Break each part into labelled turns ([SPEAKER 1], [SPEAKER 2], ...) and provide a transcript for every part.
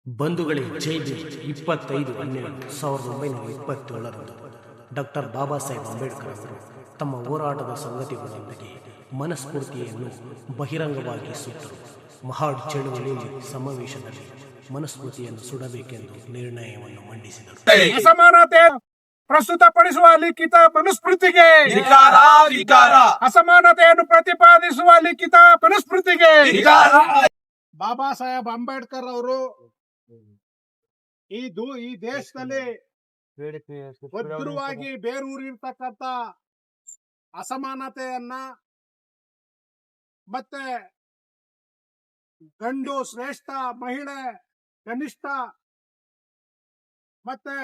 [SPEAKER 1] ಬಂಧುಗಳೇ, ಜೈ ಭೀಮ್. 25/12/1927 ಡಾಕ್ಟರ್ ಬಾಬಾ ಸಾಹೇಬ್ ಅಂಬೇಡ್ಕರ್ ಅವರು ತಮ್ಮ ಹೋರಾಟದ ಸಂಗತಿಗಳೊಂದಿಗೆ ಮನಸ್ಫೂರ್ತಿಯನ್ನು ಬಹಿರಂಗವಾಗಿ ಸುಟ್ಟರು. ಮಹಾಡ್ ಚಳುವಳಿಯಲ್ಲಿ ಸಮಾವೇಶದಲ್ಲಿ ಮನಸ್ಫೂರ್ತಿಯನ್ನು ಸುಡಬೇಕೆಂದು ನಿರ್ಣಯವನ್ನು ಮಂಡಿಸಿದರು.
[SPEAKER 2] ಅಸಮಾನತೆ ಪ್ರಸ್ತುತಪಡಿಸುವ ಲಿಖಿತ ಮನುಸ್ಮೃತಿಗೆ, ಅಸಮಾನತೆಯನ್ನು ಪ್ರತಿಪಾದಿಸುವ ಲಿಖಿತ ಮನುಸ್ಮೃತಿಗೆ ಬಾಬಾ ಸಾಹೇಬ್ ಅಂಬೇಡ್ಕರ್ ಅವರು ಈ ದೇಶದಲ್ಲಿ ಭದ್ರವಾಗಿ ಬೇರೂರಿರ್ತಕ್ಕಂಥ ಅಸಮಾನತೆಯನ್ನ ಮತ್ತೆ ಗಂಡು ಶ್ರೇಷ್ಠ, ಮಹಿಳೆ ಕನಿಷ್ಠ, ಮತ್ತೆ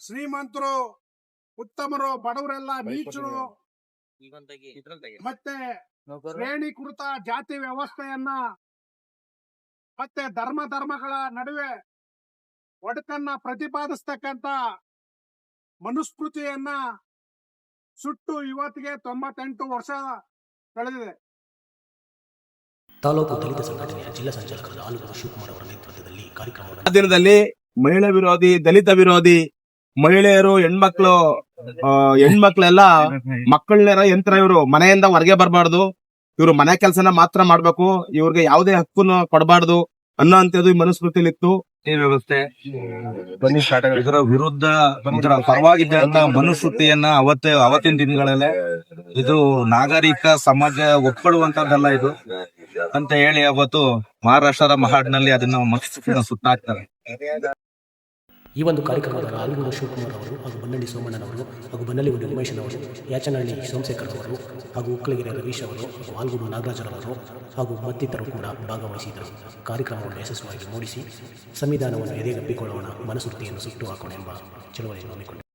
[SPEAKER 2] ಶ್ರೀಮಂತರು ಉತ್ತಮರು, ಬಡವರೆಲ್ಲ ನೀಚರು, ಮತ್ತೆ ಶ್ರೇಣೀಕೃತ ಜಾತಿ ವ್ಯವಸ್ಥೆಯನ್ನ ಮತ್ತೆ ಧರ್ಮಗಳ ನಡುವೆ ಒಡಕನ್ನ ಪ್ರತಿಪಾದಿಸ್ತಕ್ಕಂಥ ಮನುಸ್ಮೃತಿಯನ್ನ ಸುಟ್ಟು ಇವತ್ತಿಗೆ 98 ವರ್ಷ ಕಳೆದಿದೆ.
[SPEAKER 1] ತಾಲೂಕು ದಲಿತ ಸಂಘಟನೆಯ ಜಿಲ್ಲಾ ಸಂಚಾಲಕರಾದ ಆಲೂರು ಶಿವಕುಮಾರ್ ಅವರ ನೇತೃತ್ವದಲ್ಲಿ ಕಾರ್ಯಕ್ರಮವನ್ನು
[SPEAKER 3] ದಿನದಲ್ಲಿ ಮಹಿಳಾ ವಿರೋಧಿ, ದಲಿತ ವಿರೋಧಿ, ಮಹಿಳೆಯರು, ಹೆಣ್ಮಕ್ಳೆಲ್ಲ ಮಕ್ಕಳನ್ನ ಯಂತ್ರ, ಇವರು ಮನೆಯಿಂದ ಹೊರಗೆ ಬರಬಾರ್ದು, ಇವರು ಮನೆ ಕೆಲಸನ ಮಾತ್ರ ಮಾಡ್ಬೇಕು, ಇವ್ರಿಗೆ ಯಾವುದೇ ಹಕ್ಕನ್ನು ಕೊಡಬಾರ್ದು ಅನ್ನೋಂಥದ್ದು ಈ ಮನುಸ್ಮೃತಿಲಿ ಇತ್ತು.
[SPEAKER 4] ಈ ವ್ಯವಸ್ಥೆ ಇದರ ವಿರುದ್ಧ, ಇದರ ಪರವಾಗಿದ್ದಂತ ಮನುಸ್ಮೃತಿಯನ್ನ ಅವತ್ತಿನ ದಿನಗಳಲ್ಲೇ ಇದು ನಾಗರಿಕ ಸಮಾಜ ಒಪ್ಕೊಳ್ಳುವಂತದ್ದಲ್ಲ ಇದು ಅಂತ ಹೇಳಿ ಅವತ್ತು ಮಹಾರಾಷ್ಟ್ರದ ಮಹಾಡ್ನಲ್ಲಿ ಅದನ್ನ ಮನುಸ್ಮೃತಿನ ಸುಟ್ಟಾಕ್ತಾರೆ.
[SPEAKER 1] ಈ ಒಂದು ಕಾರ್ಯಕ್ರಮದ ಆಲೂರು ಶಿವಕುಮಾರ್ ಅವರು ಹಾಗೂ ಬನ್ನಳ್ಳಿ ಸೋಮಣ್ಣನವರು ಹಾಗೂ ಬನ್ನಳ್ಳಿ ಉಮೇಶನವರು, ಯಾಚನಹಳ್ಳಿ ಸೋಮಶೇಖರ್ ಅವರು ಹಾಗೂ ಉಕ್ಕಲಗೆರೆ ರವೀಶ್ ಅವರು ಹಾಗೂ ಆಲ್ಗೂಡು ನಾಗರಾಜರವರು ಹಾಗೂ ಮತ್ತಿತರರು ಕೂಡ ಭಾಗವಹಿಸಿದರು. ಕಾರ್ಯಕ್ರಮವನ್ನು ಯಶಸ್ವಿಯಾಗಿ ಮೂಡಿಸಿ ಸಂವಿಧಾನವನ್ನು ಎದೆಗಪ್ಪಿಕೊಳ್ಳೋಣ, ಮನುಸ್ಮೃತಿಯನ್ನು ಸುಟ್ಟು ಹಾಕೋಣ ಎಂಬ ಚಳವಳಿಯನ್ನು ಹಮ್ಮಿಕೊಂಡರು.